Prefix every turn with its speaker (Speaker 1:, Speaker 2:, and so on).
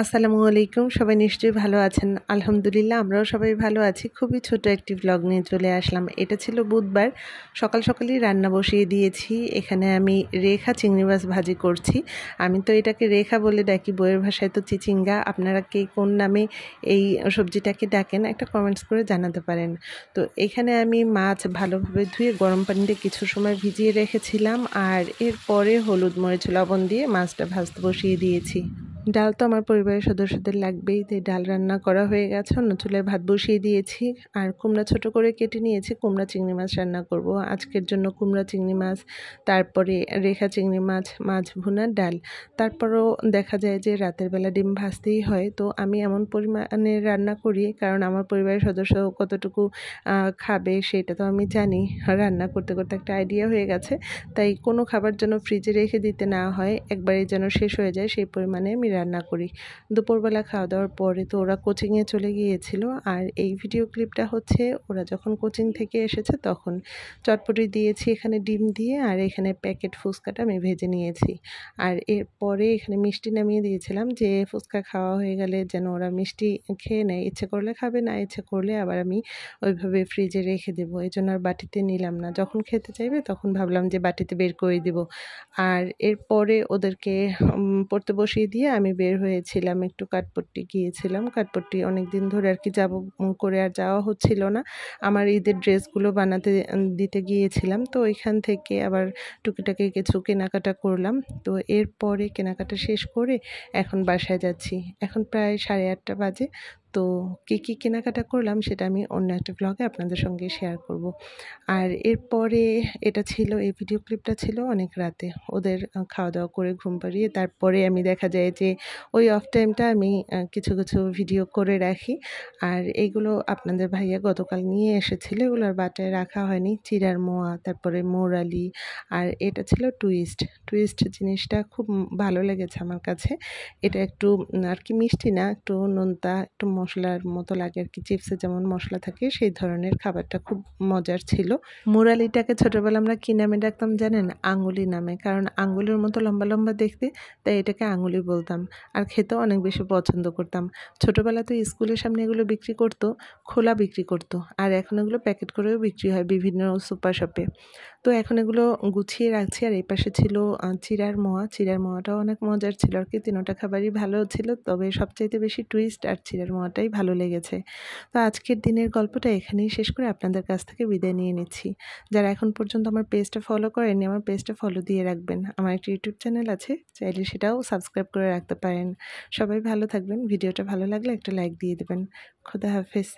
Speaker 1: আসসালামু আলাইকুম, সবাই নিশ্চয়ই ভালো আছেন। আলহামদুলিল্লাহ আমরাও সবাই ভালো আছি। খুবই ছোট একটি ব্লগ নিয়ে চলে আসলাম। এটা ছিল বুধবার, সকাল সকালই রান্না বসিয়ে দিয়েছি। এখানে আমি রেখা চিংড়ি মাছ ভাজি করছি। আমি তো এটাকে রেখা বলে ডাকি, বইয়ের ভাষায় তো চিচিঙ্গা। আপনারা কে কোন নামে এই সবজিটাকে ডাকেন একটা কমেন্টস করে জানাতে পারেন। তো এখানে আমি মাছ ভালোভাবে ধুয়ে গরম পানিতে কিছু সময় ভিজিয়ে রেখেছিলাম, আর এরপরে হলুদ মরিচ লবণ দিয়ে মাছটা ভাজতে বসিয়ে দিয়েছি। ডাল তো আমার পরিবারের সদস্যদের লাগবেই, তাই ডাল রান্না করা হয়ে গেছে। অন্য চুলায় ভাত বসিয়ে দিয়েছি, আর কুমড়া ছোট করে কেটে নিয়েছি। কুমড়া চিংড়ি মাছ রান্না করব আজকের জন্য। কুমড়া চিংড়ি মাছ, তারপরে রেখা চিংড়ি মাছ, মাছ ভুনা, ডাল। তারপরও দেখা যায় যে রাতের বেলা ডিম ভাজতেই হয়, তো আমি এমন পরিমাণে রান্না করি কারণ আমার পরিবারের সদস্য কতটুকু খাবে সেটা তো আমি জানি। রান্না করতে করতে একটা আইডিয়া হয়ে গেছে, তাই কোনো খাবার যেন ফ্রিজে রেখে দিতে না হয়, একবারে যেন শেষ হয়ে যায় সেই পরিমাণে আমি রান্না করি। দুপুরবেলা খাওয়া দাওয়ার পরে তো ওরা কোচিংয়ে চলে গিয়েছিল, আর এই ভিডিও ক্লিপটা হচ্ছে ওরা যখন কোচিং থেকে এসেছে তখন। চটপটি দিয়েছি এখানে ডিম দিয়ে, আর এখানে প্যাকেট ফুচকাটা আমি ভেজে নিয়েছি। আর এরপরে এখানে মিষ্টি নামিয়ে দিয়েছিলাম, যে ফুচকা খাওয়া হয়ে গেলে যেন ওরা মিষ্টি খেয়ে নেয়। ইচ্ছে করলে খাবে, না ইচ্ছে করলে আবার আমি ওইভাবে ফ্রিজে রেখে দেবো। এই জন্য আর বাটিতে নিলাম না, যখন খেতে চাইবে তখন ভাবলাম যে বাটিতে বের করে দেবো। আর এরপরে ওদেরকে পড়তে বসিয়ে দিয়ে আমি বের হয়েছিলাম, একটু কাঠপট্টি গিয়েছিলাম। কাঠপট্টি অনেক দিন ধরে আর কি যাব করে আর যাওয়া হচ্ছিল না। আমার ঈদের ড্রেসগুলো বানাতে দিতে গিয়েছিলাম, তো ওইখান থেকে আবার টুকিটাকি কিছু কেনাকাটা করলাম। তো এরপরে কেনাকাটা শেষ করে এখন বাসায় যাচ্ছি। এখন প্রায় 8:30 বাজে। তো কী কেনাকাটা করলাম সেটা আমি অন্য একটা ব্লগে আপনাদের সঙ্গে শেয়ার করব। আর এরপরে এটা ছিল, এই ভিডিও ক্লিপটা ছিল অনেক রাতে। ওদের খাওয়া দাওয়া করে ঘুম পাড়িয়ে তারপরে আমি দেখা যায় যে ওই অফ টাইমটা আমি কিছু ভিডিও করে রাখি। আর এইগুলো আপনাদের ভাইয়া গতকাল নিয়ে এসেছিল, এগুলোর বাটায় রাখা হয়নি। চিড়ার মোয়া, তারপরে মোরালি, আর এটা ছিল টুইস্ট। টুইস্ট জিনিসটা খুব ভালো লেগেছে আমার কাছে। এটা একটু আর কি মিষ্টি না, একটু নোনতা, একটু মশলার মতো লাগে আর কি। চিপসে যেমন মশলা থাকে সেই ধরনের খাবারটা খুব মজার ছিল। মুরালিটাকে ছোটোবেলা আমরা কী নামে ডাকতাম জানেন? আঙুলি নামে, কারণ আঙুলের মতো লম্বা লম্বা দেখতে, তাই এটাকে আঙুলি বলতাম। আর খেতেও অনেক বেশি পছন্দ করতাম। ছোটোবেলাতে স্কুলের সামনে এগুলো বিক্রি করতো, খোলা বিক্রি করতো, আর এখন এগুলো প্যাকেট করেও বিক্রি হয় বিভিন্ন সুপার শপে। তো এখন এগুলো গুছিয়ে রাখছি। আর এই পাশে ছিল চিড়ার মোয়া। চিড়ার মোয়াটাও অনেক মজার ছিল আর কি। তিনোটা খাবারই ভালো ছিল, তবে সবচাইতে বেশি টুইস্ট আর চিড়ার মোয়াটাই ভালো লেগেছে। তো আজকের দিনের গল্পটা এখানেই শেষ করে আপনাদের কাছ থেকে বিদায় নিয়ে নিচ্ছি। যারা এখন পর্যন্ত আমার পেজটা ফলো করেননি, আমার পেজটা ফলো দিয়ে রাখবেন। আমার একটা ইউটিউব চ্যানেল আছে, চাইলে সেটাও সাবস্ক্রাইব করে রাখতে পারেন। সবাই ভালো থাকবেন। ভিডিওটা ভালো লাগলে একটা লাইক দিয়ে দেবেন। খোদা হাফেজ।